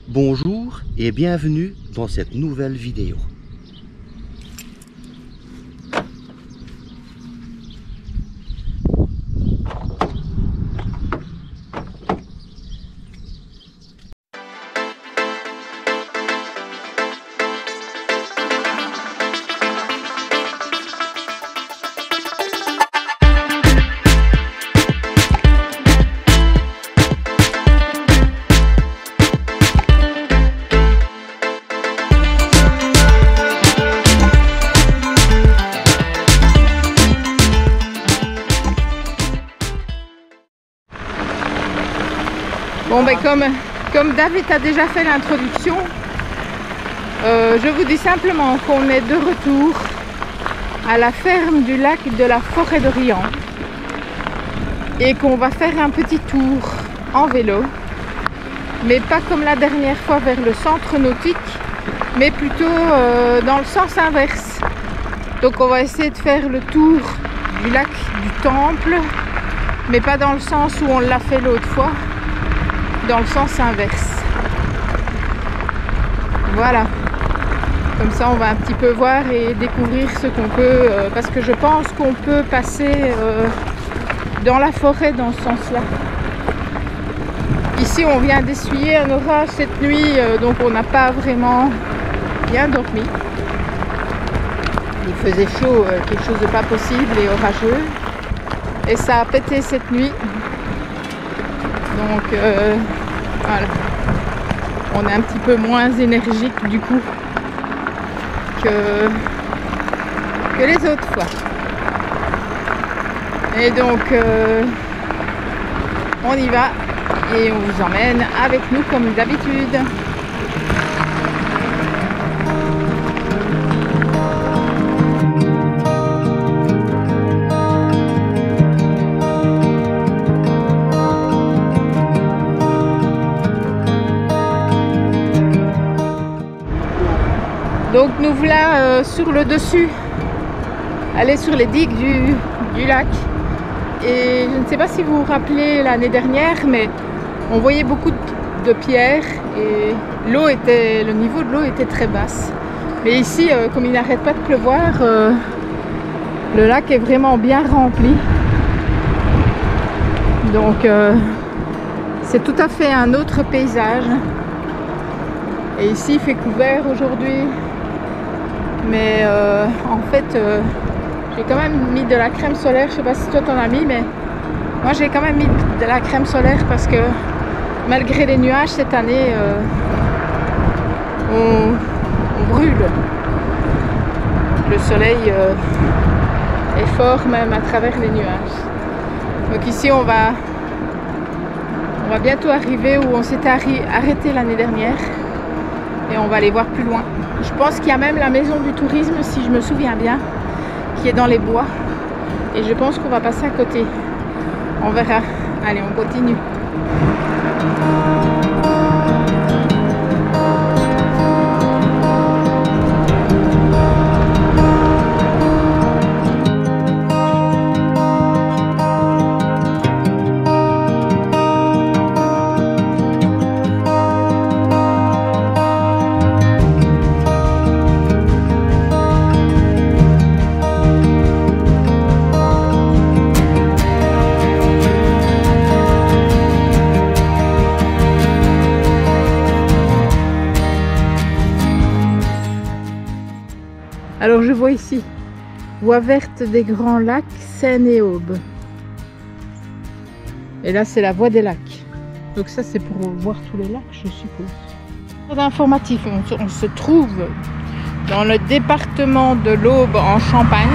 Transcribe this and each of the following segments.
Bonjour et bienvenue dans cette nouvelle vidéo. Bon ben comme David a déjà fait l'introduction, je vous dis simplement qu'on est de retour à la ferme du lac de la Forêt de Riant et qu'on va faire un petit tour en vélo, mais pas comme la dernière fois vers le centre nautique, mais plutôt dans le sens inverse. Donc on va essayer de faire le tour du lac du Temple, mais pas dans le sens où on l'a fait l'autre fois, dans le sens inverse. Voilà, comme ça on va un petit peu voir et découvrir ce qu'on peut, parce que je pense qu'on peut passer dans la forêt dans ce sens là. Ici on vient d'essuyer un orage cette nuit, donc on n'a pas vraiment bien dormi. Il faisait chaud, quelque chose de pas possible et orageux, et ça a pété cette nuit. Donc voilà, on est un petit peu moins énergique du coup que les autres fois. Et donc on y va et on vous emmène avec nous comme d'habitude. Donc nous voilà sur le dessus, aller sur les digues du lac. Et je ne sais pas si vous vous rappelez l'année dernière, mais on voyait beaucoup de pierres et le niveau de l'eau était très basse. Mais ici, comme il n'arrête pas de pleuvoir, le lac est vraiment bien rempli. Donc c'est tout à fait un autre paysage. Et ici il fait couvert aujourd'hui. Mais en fait, j'ai quand même mis de la crème solaire. Je sais pas si toi t'en as mis, mais moi j'ai quand même mis de la crème solaire parce que malgré les nuages cette année, on brûle. Le soleil est fort même à travers les nuages. Donc ici on va bientôt arriver où on s'était arrêté l'année dernière et on va aller voir plus loin. Je pense qu'il y a même la maison du tourisme, si je me souviens bien, qui est dans les bois. Et je pense qu'on va passer à côté. On verra. Allez, on continue. Alors je vois ici, voie verte des Grands Lacs, Seine et Aube. Et là c'est la voie des lacs. Donc ça c'est pour voir tous les lacs, je suppose. Informatif, on se trouve dans le département de l'Aube en Champagne.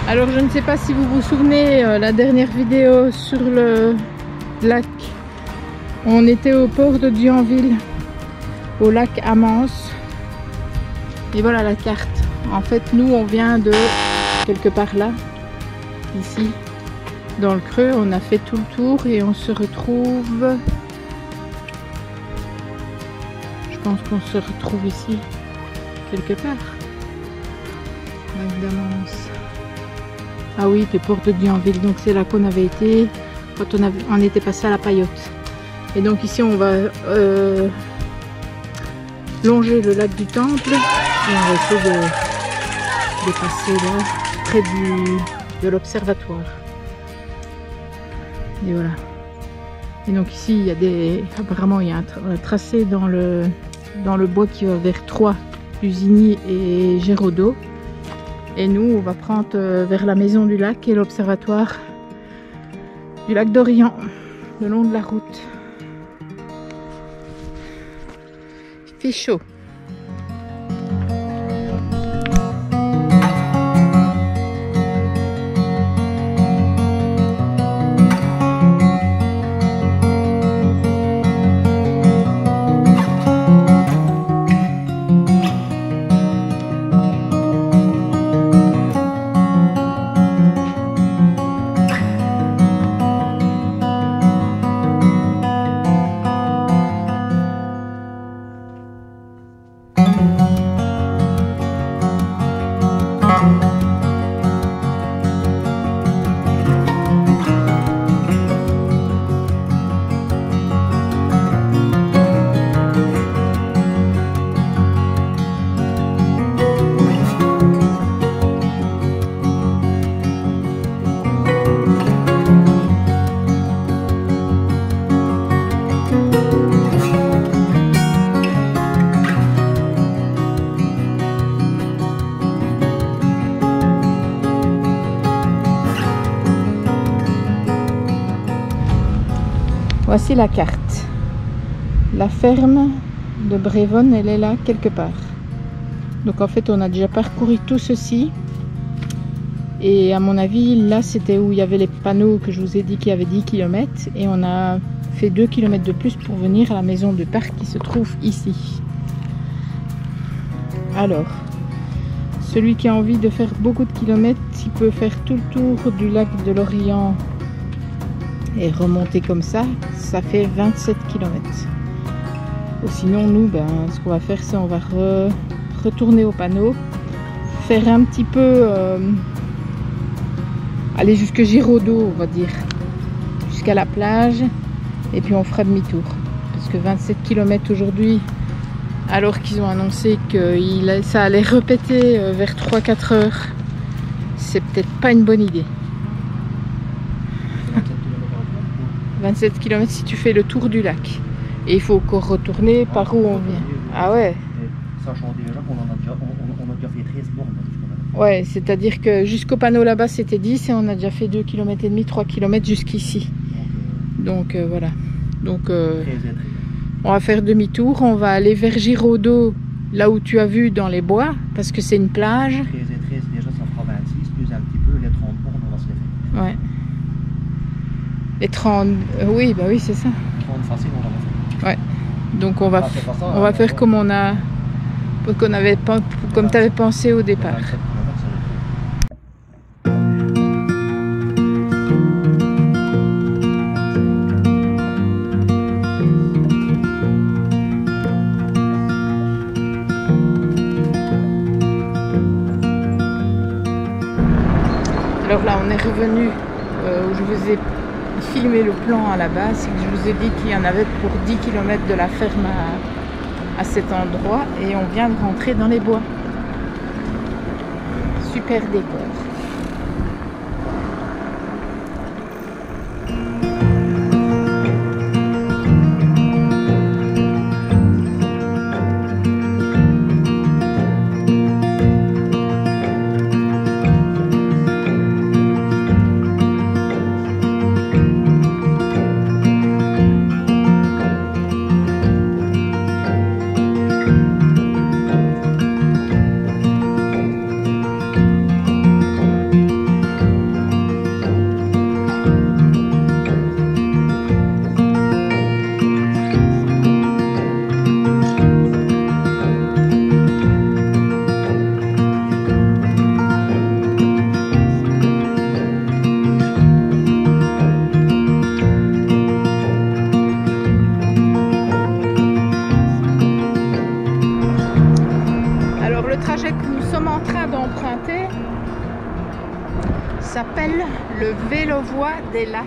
Alors je ne sais pas si vous vous souvenez, la dernière vidéo sur le lac, on était au port de Dienville, au lac Amance. Et voilà la carte. En fait, nous, on vient de quelque part là, ici, dans le creux. On a fait tout le tour et on se retrouve... Je pense qu'on se retrouve ici, quelque part. Lac d'Amance. Ah oui, le port de Dienville. Donc c'est là qu'on avait été quand on était passé à la Paillote. Et donc ici on va longer le lac du Temple et on va essayer de passer là près de l'observatoire. Et voilà. Et donc ici il y a apparemment il y a un tracé dans le bois qui va vers Troyes, Lusigny et Géraudot. Et nous on va prendre vers la maison du lac et l'observatoire du lac d'Orient, le long de la route. Il fait chaud. Voici la carte. La ferme de Brévonnes, elle est là quelque part. Donc en fait on a déjà parcouru tout ceci. Et à mon avis là c'était où il y avait les panneaux que je vous ai dit qu'il y avait 10 km. Et on a fait 2 km de plus pour venir à la maison de parc qui se trouve ici. Alors, celui qui a envie de faire beaucoup de kilomètres, il peut faire tout le tour du lac de l'Orient et remonter comme ça fait 27 km. Ou sinon nous, ce qu'on va faire, c'est on va retourner au panneau, faire un petit peu, aller jusque Géraudot, on va dire, jusqu'à la plage, et puis on fera demi-tour. Parce que 27 km aujourd'hui, alors qu'ils ont annoncé que ça allait répéter vers 3-4 heures, c'est peut-être pas une bonne idée. 27 km si tu fais le tour du lac. Et il faut encore retourner par où on vient. Ah ouais. Sachant déjà qu'on a déjà fait 13 bornes. Ouais, c'est-à-dire que jusqu'au panneau là-bas c'était 10 et on a déjà fait 2,5 km, 3 km jusqu'ici. Donc voilà. Donc on va faire demi-tour, on va aller vers Géraudot, là où tu as vu dans les bois, parce que c'est une plage. 13 et 13 déjà ça fera 26, plus un petit peu, les 30 bornes on va se les faire. Ouais. Les 30, oui, bah oui, c'est ça. 30 facile, on va le faire. Ouais. Donc on va faire comme comme tu avais pensé au départ. Alors là, on est revenu où je vous ai filmé le plan à la base, et je vous ai dit qu'il y en avait pour 10 km de la ferme à cet endroit, et on vient de rentrer dans les bois. Super décor. S'appelle le Vélovoie des Lacs.